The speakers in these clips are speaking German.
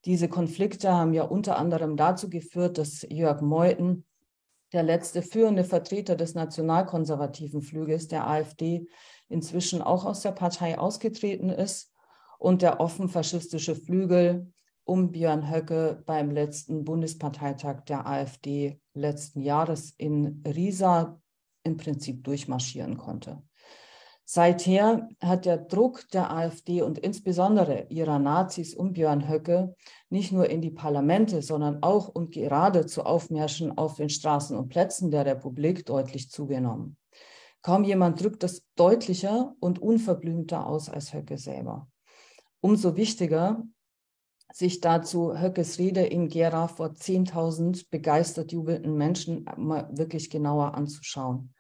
Diese Konflikte haben ja unter anderem dazu geführt, dass Jörg Meuthen, der letzte führende Vertreter des nationalkonservativen Flügels der AfD, inzwischen auch aus der Partei ausgetreten ist und der offen faschistische Flügel um Björn Höcke beim letzten Bundesparteitag der AfD letzten Jahres in Riesa im Prinzip durchmarschieren konnte. Seither hat der Druck der AfD und insbesondere ihrer Nazis um Björn Höcke nicht nur in die Parlamente, sondern auch und gerade zu Aufmärschen auf den Straßen und Plätzen der Republik deutlich zugenommen. Kaum jemand drückt das deutlicher und unverblümter aus als Höcke selber. Umso wichtiger, sich dazu Höckes Rede in Gera vor 10.000 begeistert jubelnden Menschen mal wirklich genauer anzuschauen.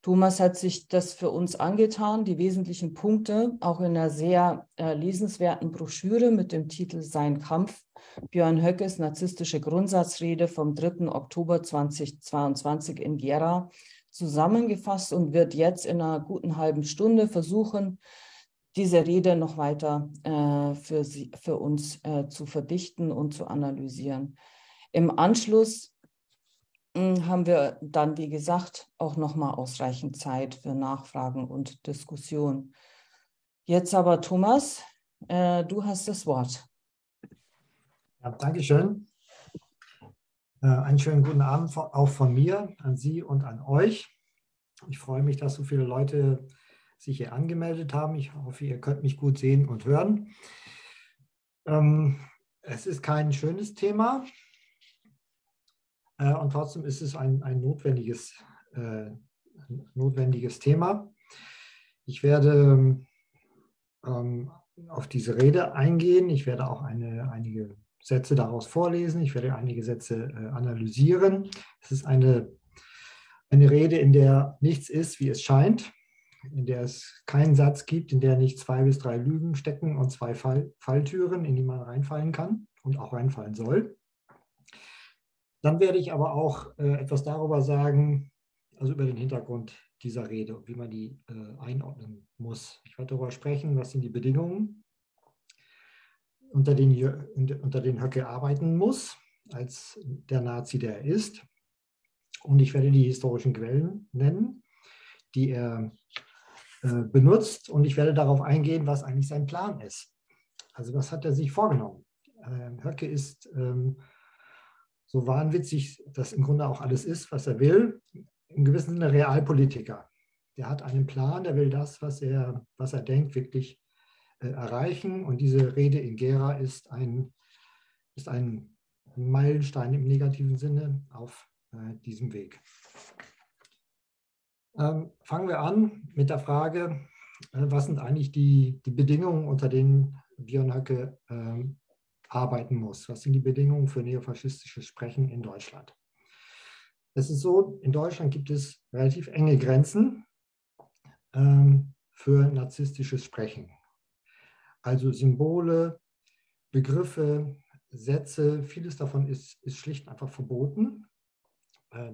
Thomas hat sich das für uns angetan, die wesentlichen Punkte, auch in einer sehr lesenswerten Broschüre mit dem Titel Sein Kampf, Björn Höckes narzisstische Grundsatzrede vom 3. Oktober 2022 in Gera, zusammengefasst und wird jetzt in einer guten halben Stunde versuchen, diese Rede noch weiter für uns zu verdichten und zu analysieren. Im Anschluss haben wir dann, wie gesagt, auch nochmal ausreichend Zeit für Nachfragen und Diskussion. Jetzt aber, Thomas, du hast das Wort. Ja, danke schön. Einen schönen guten Abend auch von mir an Sie und an euch. Ich freue mich, dass so viele Leute sich hier angemeldet haben. Ich hoffe, ihr könnt mich gut sehen und hören. Es ist kein schönes Thema und trotzdem ist es ein notwendiges Thema. Ich werde auf diese Rede eingehen. Ich werde auch einige Sätze daraus vorlesen. Ich werde einige Sätze analysieren. Es ist eine Rede, in der nichts ist, wie es scheint, in der es keinen Satz gibt, in der nicht 2 bis 3 Lügen stecken und 2 Falltüren, in die man reinfallen kann und auch reinfallen soll. Dann werde ich aber auch etwas darüber sagen, also über den Hintergrund dieser Rede und wie man die einordnen muss. Ich werde darüber sprechen, was sind die Bedingungen, unter denen Höcke arbeiten muss, als der Nazi, der er ist. Und ich werde die historischen Quellen nennen, die er benutzt, und ich werde darauf eingehen, was eigentlich sein Plan ist. Also was hat er sich vorgenommen? Höcke ist so wahnwitzig, dass im Grunde auch alles ist, was er will, im gewissen Sinne Realpolitiker. Der hat einen Plan, der will das, was er denkt, wirklich erreichen, und diese Rede in Gera ist ein Meilenstein im negativen Sinne auf diesem Weg. Fangen wir an mit der Frage, was sind eigentlich die Bedingungen, unter denen Björn Höcke arbeiten muss? Was sind die Bedingungen für neofaschistisches Sprechen in Deutschland? Es ist so, in Deutschland gibt es relativ enge Grenzen für narzisstisches Sprechen. Also Symbole, Begriffe, Sätze, vieles davon ist schlicht einfach verboten.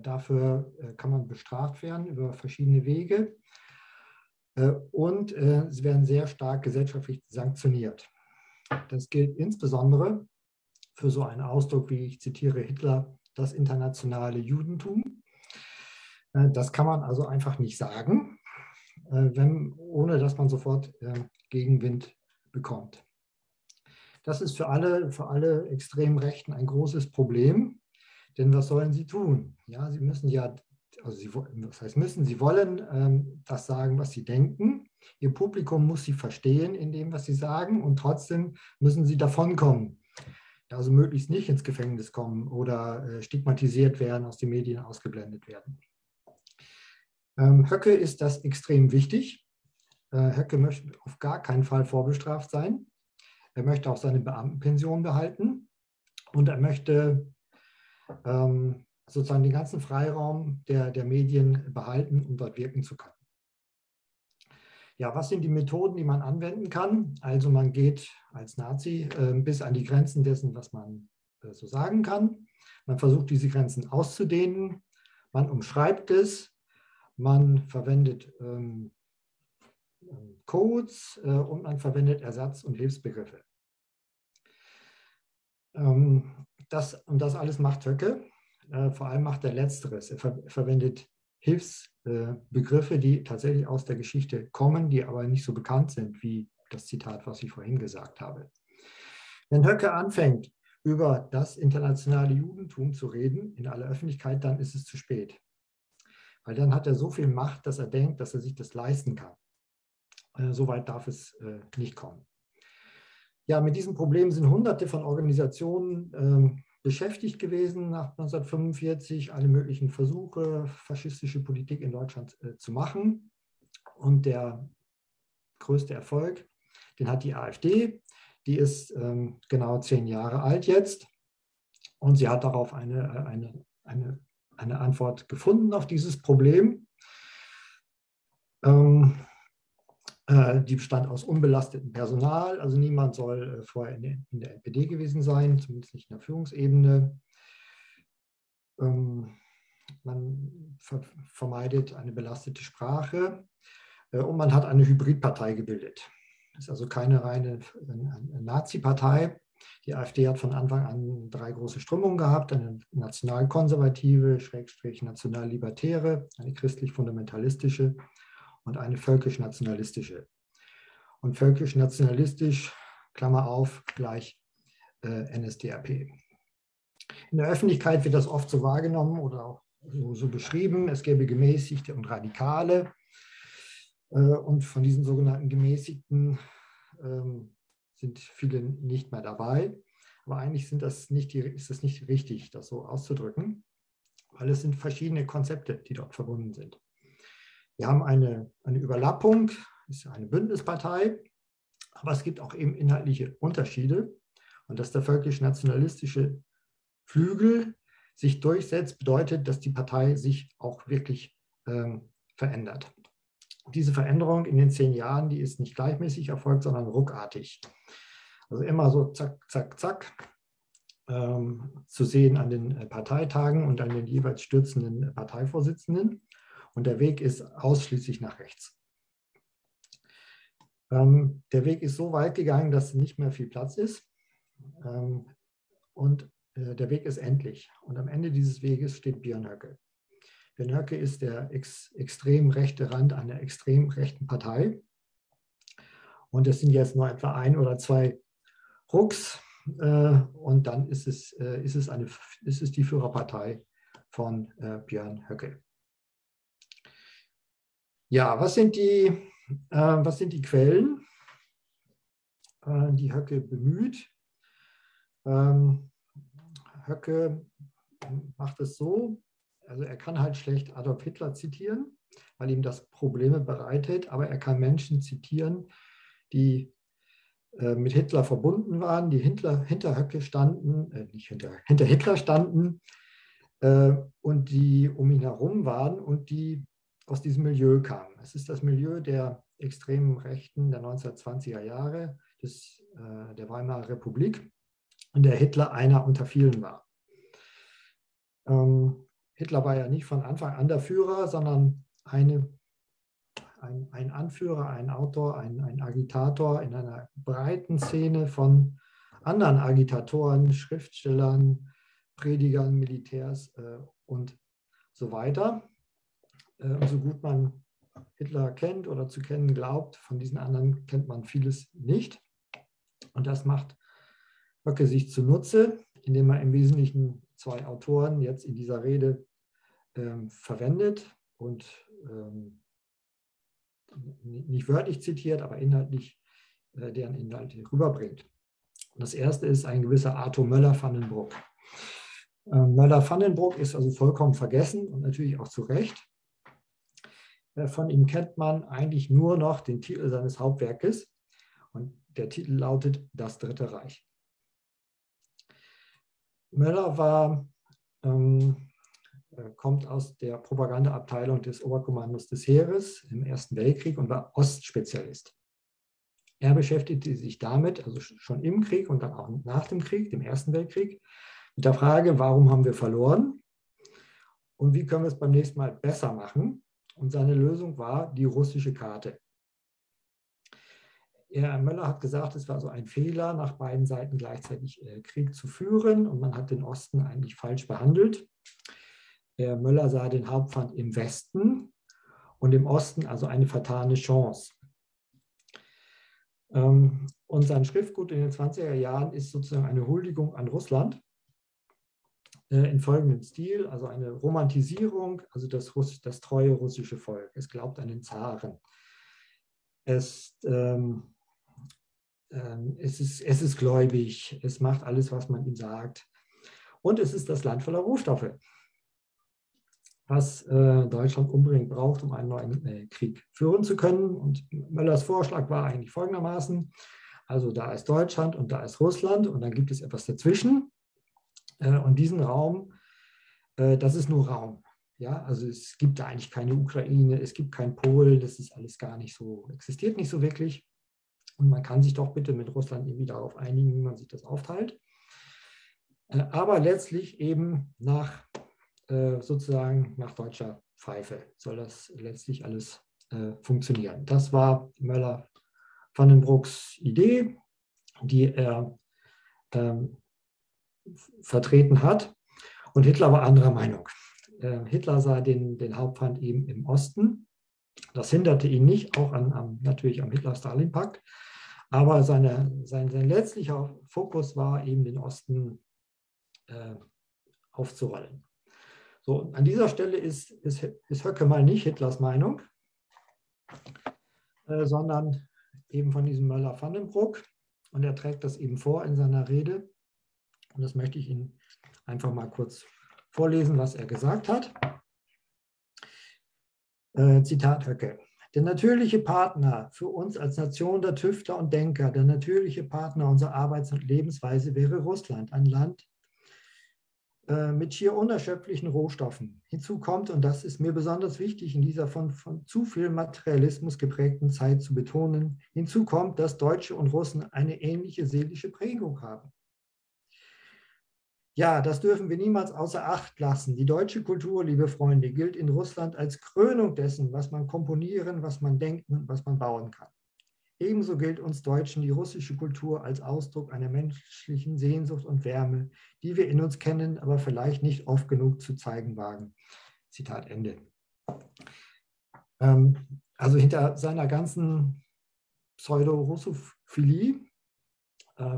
Dafür kann man bestraft werden über verschiedene Wege und sie werden sehr stark gesellschaftlich sanktioniert. Das gilt insbesondere für so einen Ausdruck wie, ich zitiere Hitler, das internationale Judentum. Das kann man also einfach nicht sagen, ohne dass man sofort Gegenwind bekommt. Das ist für alle extremen Rechten ein großes Problem. Denn was sollen sie tun? Ja, sie müssen ja, was heißt müssen, sie wollen das sagen, was sie denken. Ihr Publikum muss sie verstehen in dem, was sie sagen, und trotzdem müssen sie davonkommen. Also möglichst nicht ins Gefängnis kommen oder stigmatisiert werden, aus den Medien ausgeblendet werden. Höcke ist das extrem wichtig. Höcke möchte auf gar keinen Fall vorbestraft sein. Er möchte auch seine Beamtenpension behalten und er möchte sozusagen den ganzen Freiraum der Medien behalten, um dort wirken zu können. Ja, was sind die Methoden, die man anwenden kann? Also man geht als Nazi bis an die Grenzen dessen, was man so sagen kann. Man versucht, diese Grenzen auszudehnen. Man umschreibt es. Man verwendet Codes und man verwendet Ersatz- und Hilfsbegriffe. Das alles macht Höcke. Vor allem macht er Letzteres. Er verwendet Hilfsbegriffe, die tatsächlich aus der Geschichte kommen, die aber nicht so bekannt sind wie das Zitat, was ich vorhin gesagt habe. Wenn Höcke anfängt, über das internationale Judentum zu reden in aller Öffentlichkeit, dann ist es zu spät. Weil dann hat er so viel Macht, dass er denkt, dass er sich das leisten kann. Soweit darf es nicht kommen. Ja, mit diesem Problem sind Hunderte von Organisationen beschäftigt gewesen nach 1945, alle möglichen Versuche, faschistische Politik in Deutschland zu machen. Und der größte Erfolg, den hat die AfD. Die ist genau 10 Jahre alt jetzt. Und sie hat darauf eine Antwort gefunden auf dieses Problem. Die bestand aus unbelastetem Personal, also niemand soll vorher in der NPD gewesen sein, zumindest nicht in der Führungsebene. Man vermeidet eine belastete Sprache und man hat eine Hybridpartei gebildet. Das ist also keine reine Nazi-Partei. Die AfD hat von Anfang an 3 große Strömungen gehabt, eine nationalkonservative, / national-libertäre, eine christlich-fundamentalistische und eine völkisch-nationalistische. Und völkisch-nationalistisch, Klammer auf, gleich NSDAP. In der Öffentlichkeit wird das oft so wahrgenommen oder auch so beschrieben, es gäbe Gemäßigte und Radikale. Und von diesen sogenannten Gemäßigten sind viele nicht mehr dabei. Aber eigentlich ist es nicht richtig, das so auszudrücken, weil es sind verschiedene Konzepte, die dort verbunden sind. Wir haben eine Überlappung, ist eine Bündnispartei, aber es gibt auch eben inhaltliche Unterschiede. Und dass der völkisch-nationalistische Flügel sich durchsetzt, bedeutet, dass die Partei sich auch wirklich verändert. Diese Veränderung in den 10 Jahren, die ist nicht gleichmäßig erfolgt, sondern ruckartig. Also immer so zack, zack, zack, zu sehen an den Parteitagen und an den jeweils stürzenden Parteivorsitzenden. Und der Weg ist ausschließlich nach rechts. Der Weg ist so weit gegangen, dass nicht mehr viel Platz ist. Und der Weg ist endlich. Und am Ende dieses Weges steht Björn Höcke. Björn Höcke ist der extrem rechte Rand einer extrem rechten Partei. Und es sind jetzt nur etwa 1 oder 2 Rucks. Und dann ist es die Führerpartei von Björn Höcke. Ja, was sind die Quellen, die Höcke bemüht? Höcke macht es so, also er kann halt schlecht Adolf Hitler zitieren, weil ihm das Probleme bereitet, aber er kann Menschen zitieren, die mit Hitler verbunden waren, die hinter Höcke standen, nicht hinter Hitler standen und die um ihn herum waren und die aus diesem Milieu kamen. Es ist das Milieu der extremen Rechten der 1920er Jahre, der Weimarer Republik, in der Hitler einer unter vielen war. Hitler war ja nicht von Anfang an der Führer, sondern ein Anführer, ein Autor, ein Agitator in einer breiten Szene von anderen Agitatoren, Schriftstellern, Predigern, Militärs und so weiter. So gut man Hitler kennt oder zu kennen glaubt, von diesen anderen kennt man vieles nicht. Und das macht Höcke sich zunutze, indem er im Wesentlichen 2 Autoren jetzt in dieser Rede verwendet und nicht wörtlich zitiert, aber inhaltlich deren Inhalte rüberbringt. Und das erste ist ein gewisser Arthur Möller-Vandenbroek. Möller-Vandenbroek ist also vollkommen vergessen und natürlich auch zu Recht. Von ihm kennt man eigentlich nur noch den Titel seines Hauptwerkes und der Titel lautet Das Dritte Reich. Möller kommt aus der Propagandaabteilung des Oberkommandos des Heeres im Ersten Weltkrieg und war Ostspezialist. Er beschäftigte sich damit, also schon im Krieg und dann auch nach dem Krieg, dem Ersten Weltkrieg, mit der Frage, warum haben wir verloren und wie können wir es beim nächsten Mal besser machen? Und seine Lösung war die russische Karte. Möller hat gesagt, es war so ein Fehler, nach beiden Seiten gleichzeitig Krieg zu führen und man hat den Osten eigentlich falsch behandelt. Möller sah den Hauptfeind im Westen und im Osten also eine vertane Chance. Und sein Schriftgut in den 20er Jahren ist sozusagen eine Huldigung an Russland in folgendem Stil, also eine Romantisierung, also das treue russische Volk. Es glaubt an den Zaren. Es ist gläubig, es macht alles, was man ihm sagt. Und es ist das Land voller Rohstoffe, was Deutschland unbedingt braucht, um einen neuen Krieg führen zu können. Und Möllers Vorschlag war eigentlich folgendermaßen: Also da ist Deutschland und da ist Russland und dann gibt es etwas dazwischen. Und diesen Raum, das ist nur Raum. Ja, also es gibt da eigentlich keine Ukraine, es gibt kein Polen, das ist alles gar nicht so, existiert nicht so wirklich. Und man kann sich doch bitte mit Russland irgendwie darauf einigen, wie man sich das aufteilt. Aber letztlich eben sozusagen nach deutscher Pfeife soll das letztlich alles funktionieren. Das war Möller-Vandenbroucks Idee, die er vertreten hat. Und Hitler war anderer Meinung. Hitler sah den Hauptfeind eben im Osten. Das hinderte ihn nicht, auch natürlich am Hitler-Stalin-Pakt. Aber sein letztlicher Fokus war eben, den Osten aufzurollen. So, an dieser Stelle ist Höcke mal nicht Hitlers Meinung, sondern eben von diesem Möller-Vandenbrouck. Und er trägt das eben vor in seiner Rede. Und das möchte ich Ihnen einfach mal kurz vorlesen, was er gesagt hat. Zitat Höcke. Der natürliche Partner für uns als Nation der Tüftler und Denker, der natürliche Partner unserer Arbeits- und Lebensweise wäre Russland, ein Land mit schier unerschöpflichen Rohstoffen. Hinzu kommt, und das ist mir besonders wichtig in dieser von zu viel Materialismus geprägten Zeit zu betonen, hinzu kommt, dass Deutsche und Russen eine ähnliche seelische Prägung haben. Ja, das dürfen wir niemals außer Acht lassen. Die deutsche Kultur, liebe Freunde, gilt in Russland als Krönung dessen, was man komponieren, was man denken und was man bauen kann. Ebenso gilt uns Deutschen die russische Kultur als Ausdruck einer menschlichen Sehnsucht und Wärme, die wir in uns kennen, aber vielleicht nicht oft genug zu zeigen wagen. Zitat Ende. Also hinter seiner ganzen Pseudo-Russophilie,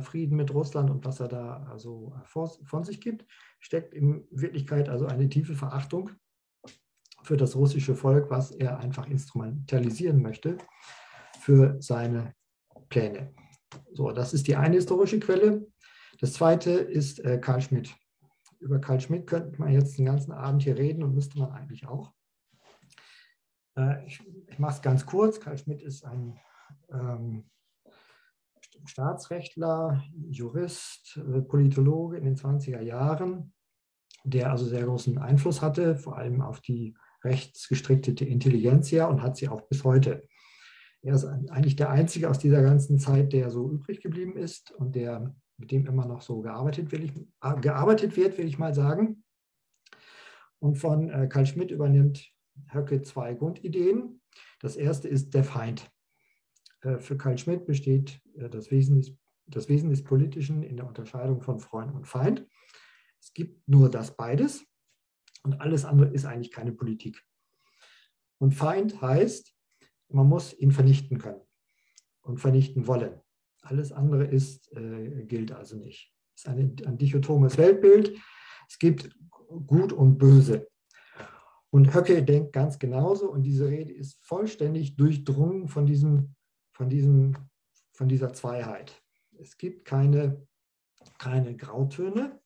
Frieden mit Russland und was er da also von sich gibt, steckt in Wirklichkeit also eine tiefe Verachtung für das russische Volk, was er einfach instrumentalisieren möchte für seine Pläne. So, das ist die eine historische Quelle. Das zweite ist Carl Schmitt. Über Carl Schmitt könnte man jetzt den ganzen Abend hier reden und müsste man eigentlich auch. Ich mache es ganz kurz. Carl Schmitt ist ein Staatsrechtler, Jurist, Politologe in den 20er Jahren, der also sehr großen Einfluss hatte, vor allem auf die rechtsgestrickte Intelligenzia und hat sie auch bis heute. Er ist eigentlich der Einzige aus dieser ganzen Zeit, der so übrig geblieben ist und mit dem immer noch so gearbeitet wird, will ich mal sagen. Und von Carl Schmitt übernimmt Höcke zwei Grundideen. Das erste ist der Feind. Für Carl Schmitt besteht das Wesen des Politischen in der Unterscheidung von Freund und Feind. Es gibt nur das beides und alles andere ist eigentlich keine Politik. Und Feind heißt, man muss ihn vernichten können und vernichten wollen. Alles andere gilt also nicht. Es ist ein dichotomes Weltbild. Es gibt Gut und Böse. Und Höcke denkt ganz genauso und diese Rede ist vollständig durchdrungen von dieser Zweiheit. Es gibt keine Grautöne,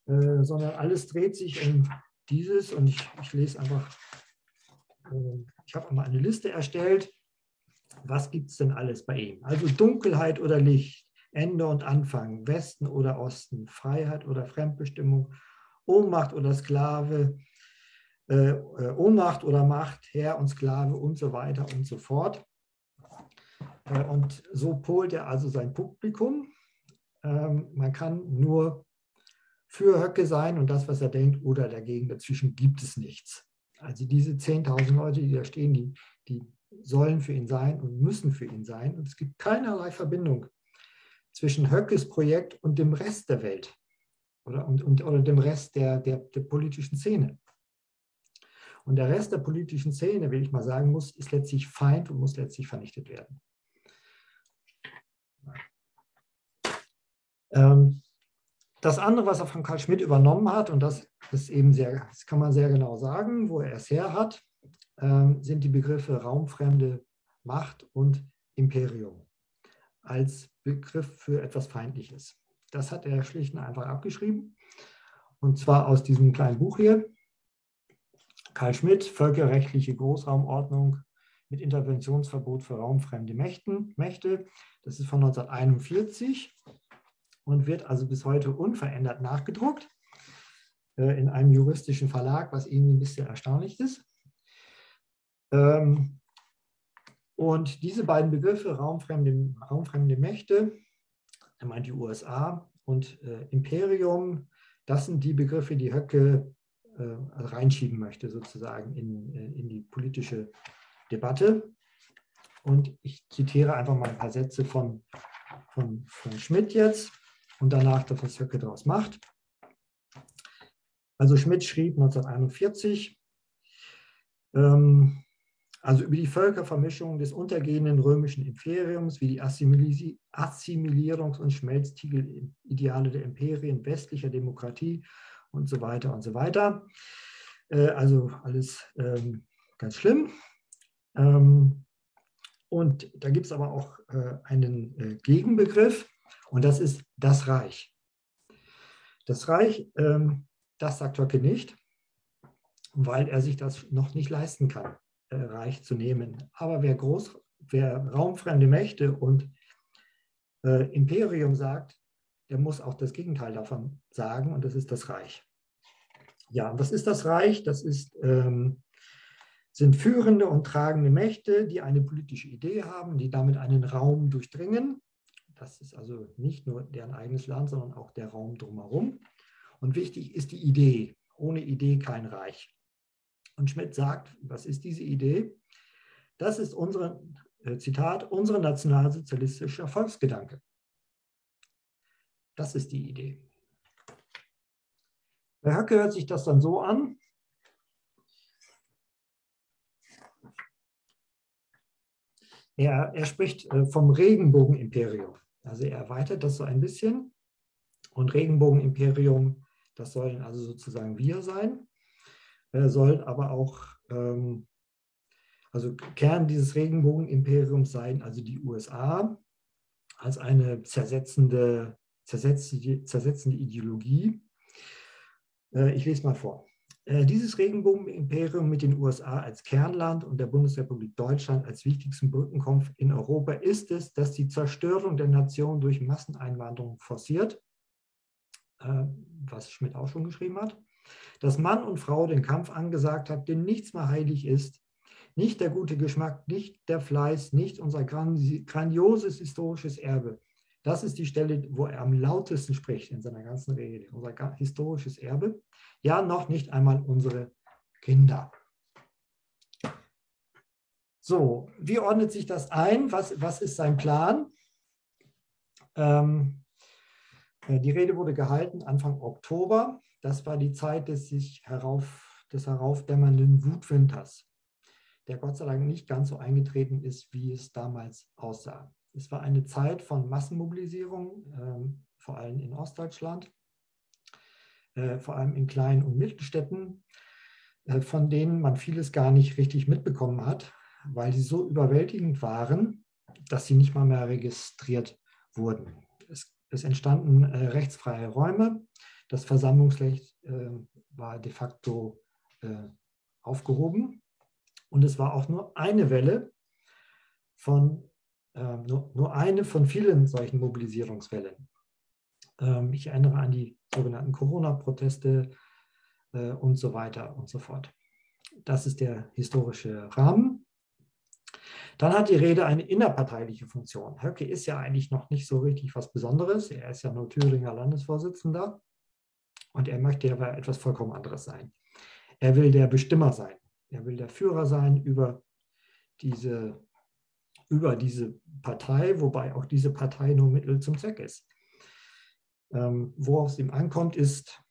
sondern alles dreht sich um dieses und ich lese einfach. Ich habe einmal eine Liste erstellt. Was gibt es denn alles bei ihm? Also Dunkelheit oder Licht, Ende und Anfang, Westen oder Osten, Freiheit oder Fremdbestimmung, Ohnmacht oder Sklave, Ohnmacht oder Macht, Herr und Sklave und so weiter und so fort. Und so polt er also sein Publikum. Man kann nur für Höcke sein und das, was er denkt, oder dagegen. Dazwischen gibt es nichts. Also diese 10.000 Leute, die da stehen, die sollen für ihn sein und müssen für ihn sein. Und es gibt keinerlei Verbindung zwischen Höckes Projekt und dem Rest der Welt oder dem Rest der politischen Szene. Und der Rest der politischen Szene, will ich mal sagen, ist letztlich Feind und muss letztlich vernichtet werden. Das andere, was er von Carl Schmitt übernommen hat, und das kann man sehr genau sagen, wo er es her hat, sind die Begriffe raumfremde Macht und Imperium als Begriff für etwas Feindliches. Das hat er schlicht und einfach abgeschrieben. Und zwar aus diesem kleinen Buch hier. Carl Schmitt, Völkerrechtliche Großraumordnung mit Interventionsverbot für raumfremde Mächte. Das ist von 1941 und wird also bis heute unverändert nachgedruckt in einem juristischen Verlag, was irgendwie ein bisschen erstaunlich ist. Und diese beiden Begriffe, raumfremde Mächte, er meint die USA, und Imperium, das sind die Begriffe, die Höcke reinschieben möchte, sozusagen in die politische Debatte. Und ich zitiere einfach mal ein paar Sätze von Schmitt jetzt und danach das, was Höcke daraus macht. Also Schmitt schrieb 1941, also über die Völkervermischung des untergehenden römischen Imperiums, wie die Assimilierungs- und Schmelztiegel-Ideale der Imperien westlicher Demokratie und so weiter und so weiter. Also alles ganz schlimm. Und da gibt es aber auch einen Gegenbegriff, und das ist das Reich. Das Reich, das sagt Höcke nicht, weil er sich das noch nicht leisten kann, Reich zu nehmen. Aber wer raumfremde Mächte und Imperium sagt, der muss auch das Gegenteil davon sagen, und das ist das Reich. Ja, und was ist das Reich? Das sind führende und tragende Mächte, die eine politische Idee haben, die damit einen Raum durchdringen. Das ist also nicht nur deren eigenes Land, sondern auch der Raum drumherum. Und wichtig ist die Idee. Ohne Idee kein Reich. Und Schmitt sagt, was ist diese Idee? Das ist Zitat, unser nationalsozialistischer Volksgedanke. Das ist die Idee. Bei Höcke hört sich das dann so an. Er spricht vom Regenbogenimperium. Also er erweitert das so ein bisschen. Und Regenbogenimperium, das sollen also sozusagen wir sein, sollen aber auch, also Kern dieses Regenbogenimperiums sein, also die USA als eine zersetzende Ideologie. Ich lese mal vor. Dieses Regenbogenimperium mit den USA als Kernland und der Bundesrepublik Deutschland als wichtigsten Brückenkopf in Europa ist es, das die Zerstörung der Nation durch Masseneinwanderung forciert, was Schmitt auch schon geschrieben hat, dass Mann und Frau den Kampf angesagt hat, dem nichts mehr heilig ist, nicht der gute Geschmack, nicht der Fleiß, nicht unser grandioses historisches Erbe. Das ist die Stelle, wo er am lautesten spricht in seiner ganzen Rede. Unser historisches Erbe. Ja, noch nicht einmal unsere Kinder. So, wie ordnet sich das ein? Was ist sein Plan? Die Rede wurde gehalten Anfang Oktober. Das war die Zeit des heraufdämmernden Wutwinters, der Gott sei Dank nicht ganz so eingetreten ist, wie es damals aussah. Es war eine Zeit von Massenmobilisierung, vor allem in Ostdeutschland, vor allem in kleinen und Mittelstädten, von denen man vieles gar nicht richtig mitbekommen hat, weil sie so überwältigend waren, dass sie nicht mal mehr registriert wurden. Es entstanden rechtsfreie Räume, das Versammlungsrecht war de facto aufgehoben, und es war auch nur eine Welle von nur eine von vielen solchen Mobilisierungswellen. Ich erinnere an die sogenannten Corona-Proteste und so weiter und so fort. Das ist der historische Rahmen. Dann hat die Rede eine innerparteiliche Funktion. Höcke ist ja eigentlich noch nicht so richtig was Besonderes. Er ist ja nur Thüringer Landesvorsitzender und er möchte ja etwas vollkommen anderes sein. Er will der Bestimmer sein. Er will der Führer sein über über diese Partei, wobei auch diese Partei nur Mittel zum Zweck ist. Worauf es ihm ankommt, ist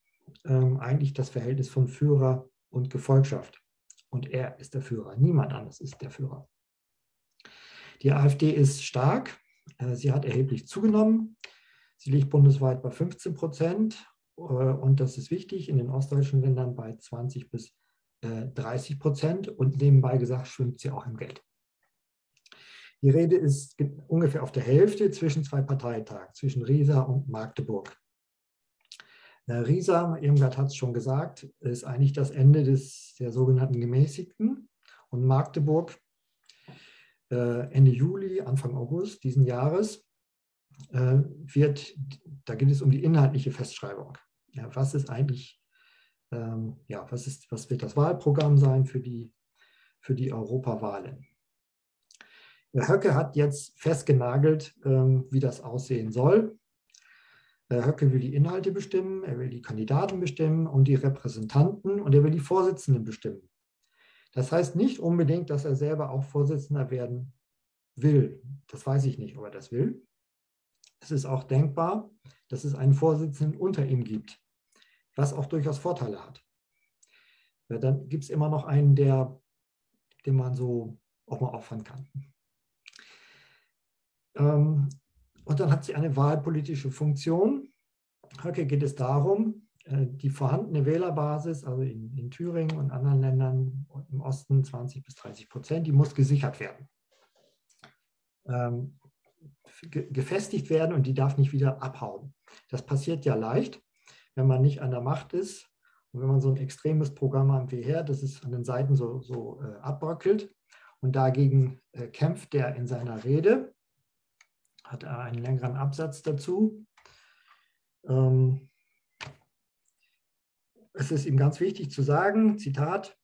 eigentlich das Verhältnis von Führer und Gefolgschaft. Und er ist der Führer, niemand anders ist der Führer. Die AfD ist stark, sie hat erheblich zugenommen. Sie liegt bundesweit bei 15% und das ist wichtig, in den ostdeutschen Ländern bei 20 bis 30% und nebenbei gesagt schwimmt sie auch im Geld. Die Rede ist ungefähr auf der Hälfte zwischen zwei Parteitagen, zwischen Riesa und Magdeburg. Riesa, Irmgard hat es schon gesagt, ist eigentlich das Ende der sogenannten Gemäßigten und Magdeburg Ende Juli, Anfang August diesen Jahres da geht es um die inhaltliche Festschreibung. Ja, was ist eigentlich, was wird das Wahlprogramm sein für die Europawahlen? Höcke hat jetzt festgenagelt, wie das aussehen soll. Höcke will die Inhalte bestimmen, er will die Kandidaten bestimmen und die Repräsentanten und er will die Vorsitzenden bestimmen. Das heißt nicht unbedingt, dass er selber auch Vorsitzender werden will. Das weiß ich nicht, ob er das will. Es ist auch denkbar, dass es einen Vorsitzenden unter ihm gibt, was auch durchaus Vorteile hat. Dann gibt es immer noch einen, den man so auch mal opfern kann. Und dann hat sie eine wahlpolitische Funktion. Höcke geht es darum, die vorhandene Wählerbasis, also in Thüringen und anderen Ländern im Osten 20 bis 30%, die muss gesichert werden. Gefestigt werden und die darf nicht wieder abhauen. Das passiert ja leicht, wenn man nicht an der Macht ist und wenn man so ein extremes Programm hat wie her, das es an den Seiten so abbröckelt. Und dagegen kämpft er in seiner Rede, hat er einen längeren Absatz dazu. Es ist ihm ganz wichtig zu sagen, Zitat,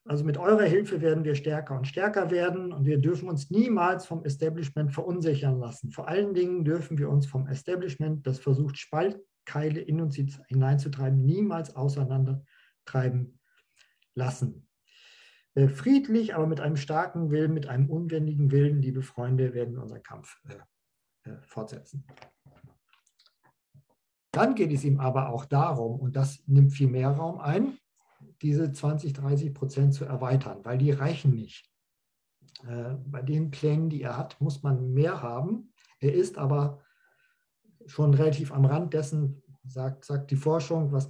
also mit eurer Hilfe werden wir stärker und stärker werden und wir dürfen uns niemals vom Establishment verunsichern lassen. Vor allen Dingen dürfen wir uns vom Establishment, das versucht, Spaltkeile in uns hineinzutreiben, niemals auseinandertreiben lassen. Friedlich, aber mit einem starken Willen, mit einem unbändigen Willen, liebe Freunde, werden wir unseren Kampf fortsetzen. Dann geht es ihm aber auch darum, und das nimmt viel mehr Raum ein, diese 20-30% zu erweitern, weil die reichen nicht. Bei den Plänen, die er hat, muss man mehr haben. Er ist aber schon relativ am Rand dessen, sagt die Forschung, was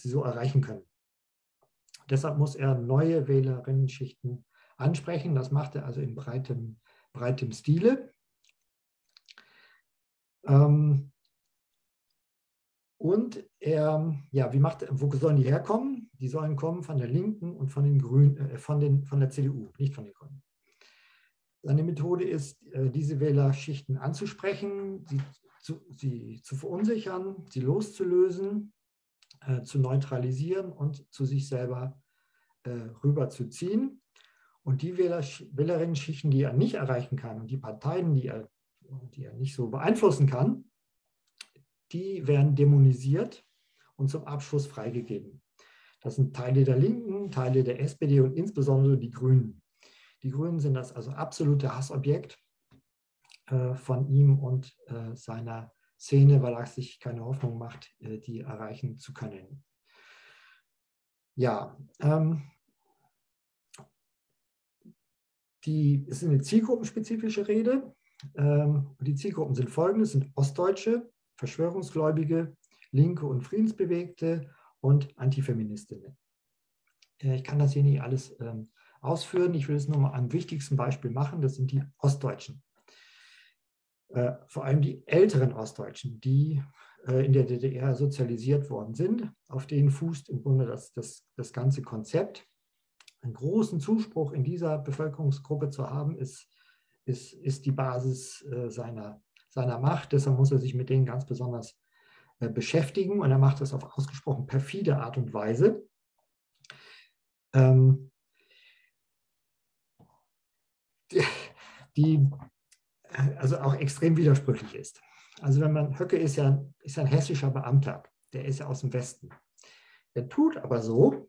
sie so erreichen können. Deshalb muss er neue Wählerinnenschichten ansprechen. Das macht er also in breitem Stile. Und wo sollen die herkommen? Die sollen kommen von der Linken und von den Grünen, von der CDU, nicht von den Grünen. Seine Methode ist, diese Wählerschichten anzusprechen, sie zu verunsichern, sie loszulösen, zu neutralisieren und zu sich selber rüberzuziehen. Und die Wählerinnen-Schichten, die er nicht erreichen kann und die Parteien, die er nicht so beeinflussen kann, die werden dämonisiert und zum Abschluss freigegeben. Das sind Teile der Linken, Teile der SPD und insbesondere die Grünen. Die Grünen sind das also absolute Hassobjekt von ihm und seiner Szene, weil er sich keine Hoffnung macht, die erreichen zu können. Ja, es ist eine zielgruppenspezifische Rede. Die Zielgruppen sind folgende, es sind Ostdeutsche, Verschwörungsgläubige, Linke und Friedensbewegte und Antifeministinnen. Ich kann das hier nicht alles ausführen. Ich will es nur mal am wichtigsten Beispiel machen. Das sind die Ostdeutschen. Vor allem die älteren Ostdeutschen, die in der DDR sozialisiert worden sind. Auf denen fußt im Grunde das ganze Konzept. Einen großen Zuspruch in dieser Bevölkerungsgruppe zu haben, ist die Basis seiner Macht. Deshalb muss er sich mit denen ganz besonders beschäftigen und er macht das auf ausgesprochen perfide Art und Weise. Die also auch extrem widersprüchlich ist. Also Höcke ist ja ein hessischer Beamter, der ist ja aus dem Westen. Der tut aber so,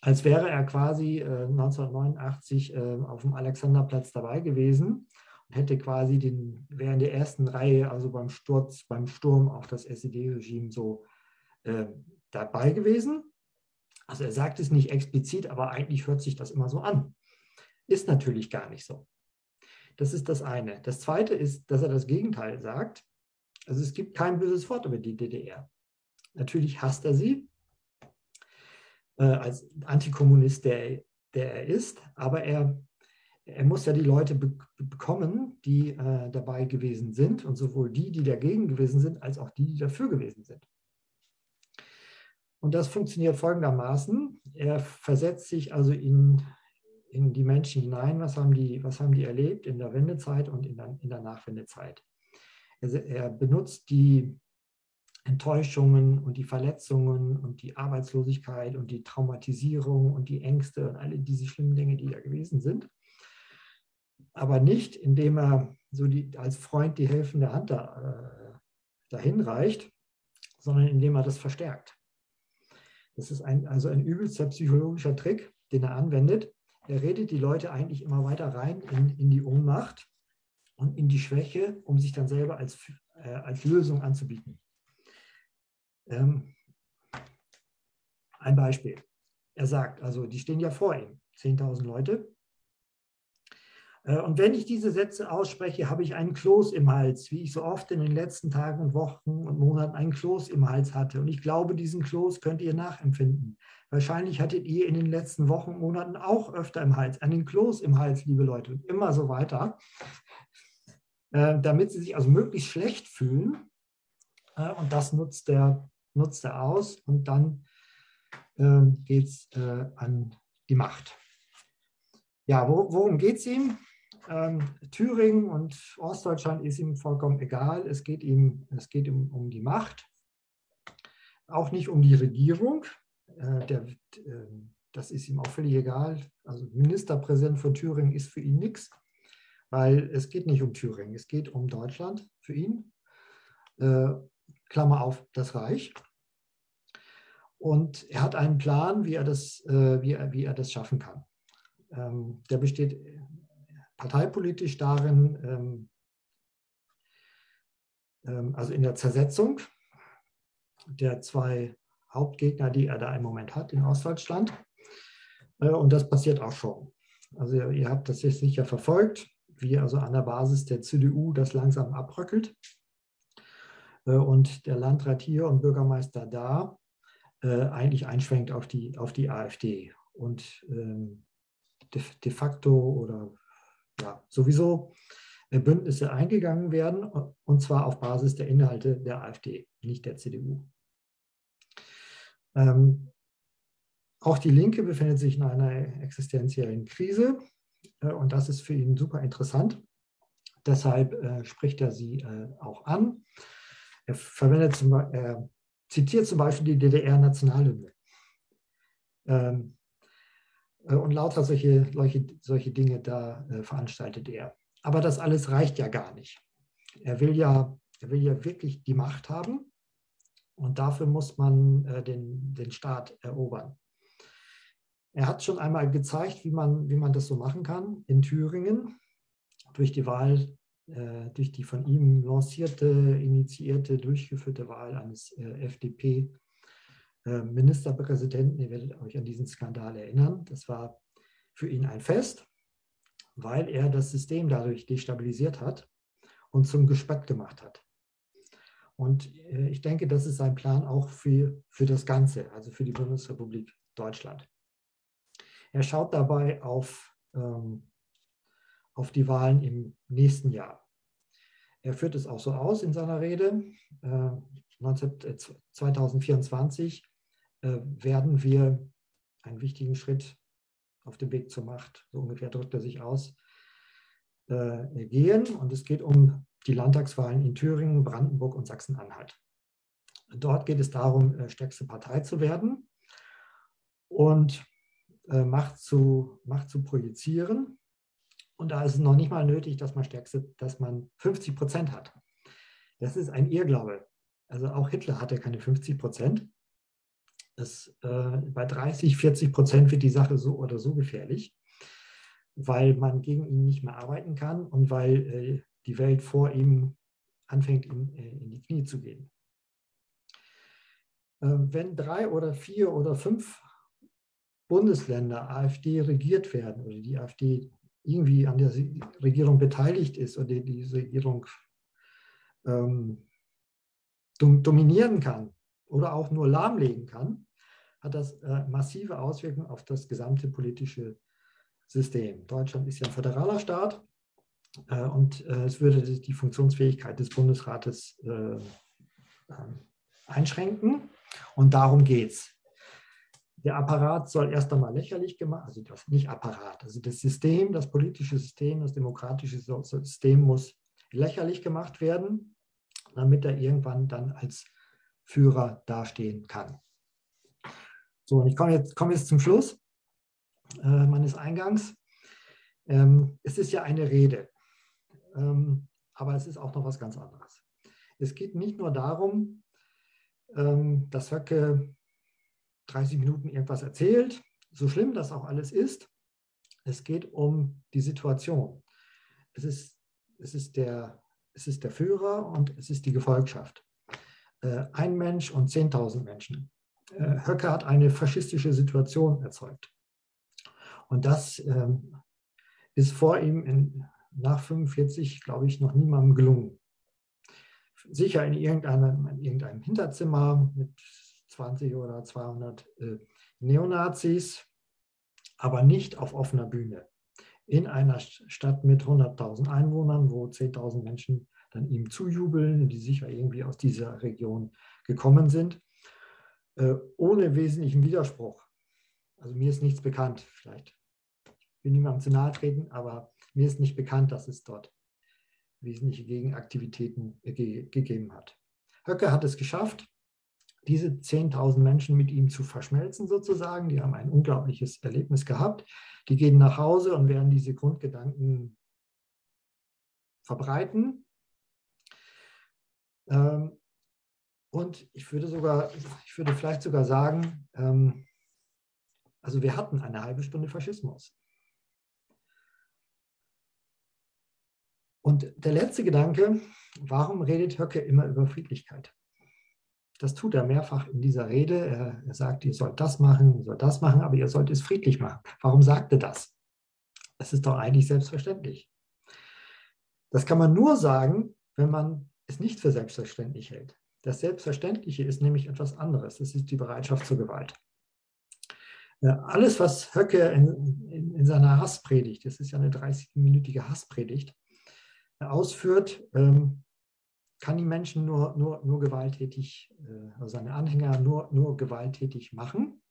als wäre er quasi 1989 auf dem Alexanderplatz dabei gewesen und hätte quasi wäre in der ersten Reihe, also beim Sturm auf das SED-Regime so dabei gewesen. Also er sagt es nicht explizit, aber eigentlich hört sich das immer so an. Ist natürlich gar nicht so. Das ist das eine. Das zweite ist, dass er das Gegenteil sagt. Also es gibt kein böses Wort über die DDR. Natürlich hasst er sie als Antikommunist, der er ist, aber er muss ja die Leute bekommen, die dabei gewesen sind, und sowohl die dagegen gewesen sind, als auch die dafür gewesen sind. Und das funktioniert folgendermaßen. Er versetzt sich also in die Menschen hinein. Was haben die erlebt in der Wendezeit und in der Nachwendezeit? Er benutzt die Enttäuschungen und die Verletzungen und die Arbeitslosigkeit und die Traumatisierung und die Ängste und alle diese schlimmen Dinge, die da gewesen sind. Aber nicht, indem er so als Freund die helfende Hand dahin reicht, sondern indem er das verstärkt. Das ist also ein übelster psychologischer Trick, den er anwendet. Er redet die Leute eigentlich immer weiter rein in die Ohnmacht und in die Schwäche, um sich dann selber als Lösung anzubieten. Ein Beispiel. Er sagt, also die stehen ja vor ihm, 10.000 Leute. Und wenn ich diese Sätze ausspreche, habe ich einen Kloß im Hals, wie ich so oft in den letzten Tagen und Wochen und Monaten einen Kloß im Hals hatte. Und ich glaube, diesen Kloß könnt ihr nachempfinden. Wahrscheinlich hattet ihr in den letzten Wochen und Monaten auch öfter im Hals, einen Kloß im Hals, liebe Leute, und immer so weiter, damit sie sich also möglichst schlecht fühlen. Und das nutzt er aus, und dann geht es an die Macht. Ja, worum geht es ihm? Thüringen und Ostdeutschland ist ihm vollkommen egal. Es geht ihm um die Macht, auch nicht um die Regierung. Das ist ihm auch völlig egal. Also Ministerpräsident von Thüringen ist für ihn nichts, weil es geht nicht um Thüringen, es geht um Deutschland für ihn. Klammer auf, das Reich. Und er hat einen Plan, wie er das schaffen kann. Der besteht parteipolitisch darin, also in der Zersetzung der zwei Hauptgegner, die er da im Moment hat in Ostdeutschland. Und das passiert auch schon. Also ihr habt das jetzt sicher verfolgt, wie also an der Basis der CDU das langsam abbröckelt. Und der Landrat hier und Bürgermeister da eigentlich einschwenkt auf die AfD. Und de facto oder ja, sowieso Bündnisse eingegangen werden, und zwar auf Basis der Inhalte der AfD, nicht der CDU. Auch die Linke befindet sich in einer existenziellen Krise, und das ist für ihn super interessant. Deshalb spricht er sie auch an. Er zitiert zum Beispiel die DDR-Nationalhymne. Und lauter solche Dinge da veranstaltet er. Aber das alles reicht ja gar nicht. Er will ja wirklich die Macht haben, und dafür muss man den Staat erobern. Er hat schon einmal gezeigt, wie man das so machen kann in Thüringen durch die Wahl, durch die von ihm lancierte, initiierte, durchgeführte Wahl eines FDP Ministerpräsidenten. Ihr werdet euch an diesen Skandal erinnern. Das war für ihn ein Fest, weil er das System dadurch destabilisiert hat und zum Gespött gemacht hat. Und ich denke, das ist sein Plan auch für das Ganze, also für die Bundesrepublik Deutschland. Er schaut dabei auf die Wahlen im nächsten Jahr. Er führt es auch so aus in seiner Rede. 2024 werden wir einen wichtigen Schritt auf dem Weg zur Macht, so ungefähr drückt er sich aus, gehen. Und es geht um die Landtagswahlen in Thüringen, Brandenburg und Sachsen-Anhalt. Dort geht es darum, stärkste Partei zu werden und Macht zu projizieren. Und da ist es noch nicht mal nötig, dass man 50% hat. Das ist ein Irrglaube. Also auch Hitler hatte keine 50%. Bei 30–40% wird die Sache so oder so gefährlich, weil man gegen ihn nicht mehr arbeiten kann und weil die Welt vor ihm anfängt, in die Knie zu gehen. Wenn 3 oder 4 oder 5 Bundesländer AfD regiert werden oder die AfD irgendwie an der Regierung beteiligt ist oder diese Regierung dominieren kann oder auch nur lahmlegen kann, hat das massive Auswirkungen auf das gesamte politische System. Deutschland ist ja ein föderaler Staat und es würde die Funktionsfähigkeit des Bundesrates einschränken und darum geht es. Der Apparat soll erst einmal lächerlich gemacht, also das nicht Apparat, also das System, das politische System, das demokratische System muss lächerlich gemacht werden, damit er irgendwann dann als Führer dastehen kann. So, und ich komme jetzt zum Schluss meines Eingangs. Es ist ja eine Rede, aber es ist auch noch was ganz anderes. Es geht nicht nur darum, dass Höcke 30 Minuten irgendwas erzählt, so schlimm das auch alles ist. Es geht um die Situation. Es ist der Führer und es ist die Gefolgschaft. Ein Mensch und 10.000 Menschen. Höcke hat eine faschistische Situation erzeugt. Und das ist vor ihm nach 1945, glaube ich, noch niemandem gelungen. Sicher in irgendeinem Hinterzimmer mit 20 oder 200 Neonazis, aber nicht auf offener Bühne. In einer Stadt mit 100.000 Einwohnern, wo 10.000 Menschen dann ihm zujubeln, die sicher irgendwie aus dieser Region gekommen sind, ohne wesentlichen Widerspruch. Also mir ist nichts bekannt, vielleicht will niemandem zu nahe treten, aber mir ist nicht bekannt, dass es dort wesentliche Gegenaktivitäten gegeben hat. Höcke hat es geschafft, diese 10.000 Menschen mit ihm zu verschmelzen sozusagen. Die haben ein unglaubliches Erlebnis gehabt. Die gehen nach Hause und werden diese Grundgedanken verbreiten. Und ich würde vielleicht sogar sagen, also wir hatten eine halbe Stunde Faschismus. Und der letzte Gedanke, warum redet Höcke immer über Friedlichkeit? Das tut er mehrfach in dieser Rede. Er sagt, ihr sollt das machen, aber ihr sollt es friedlich machen. Warum sagt er das? Das ist doch eigentlich selbstverständlich. Das kann man nur sagen, wenn man es nicht für selbstverständlich hält. Das Selbstverständliche ist nämlich etwas anderes. Das ist die Bereitschaft zur Gewalt. Alles, was Höcke in seiner Hasspredigt, das ist ja eine 30-minütige Hasspredigt, ausführt, kann die Menschen nur gewalttätig, also seine Anhänger nur gewalttätig machen.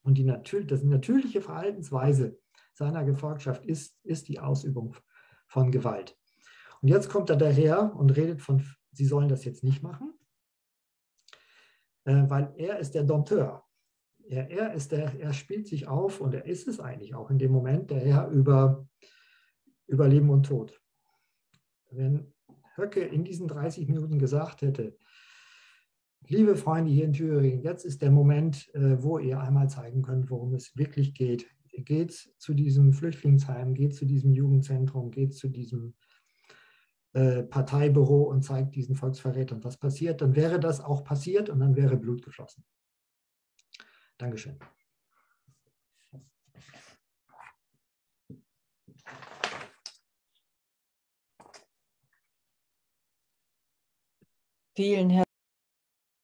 Und die natürliche Verhaltensweise seiner Gefolgschaft ist die Ausübung von Gewalt. Und jetzt kommt er daher und redet von, sie sollen das jetzt nicht machen, weil er ist der Dompteur. Er spielt sich auf und er ist es eigentlich auch in dem Moment, der Herr über Leben und Tod. Wenn Höcke in diesen 30 Minuten gesagt hätte, liebe Freunde hier in Thüringen, jetzt ist der Moment, wo ihr einmal zeigen könnt, worum es wirklich geht. Geht zu diesem Flüchtlingsheim, geht zu diesem Jugendzentrum, geht zu diesem Parteibüro und zeigt diesen Volksverrätern, was passiert, dann wäre das auch passiert und dann wäre Blut geflossen. Dankeschön. Vielen Herzlichen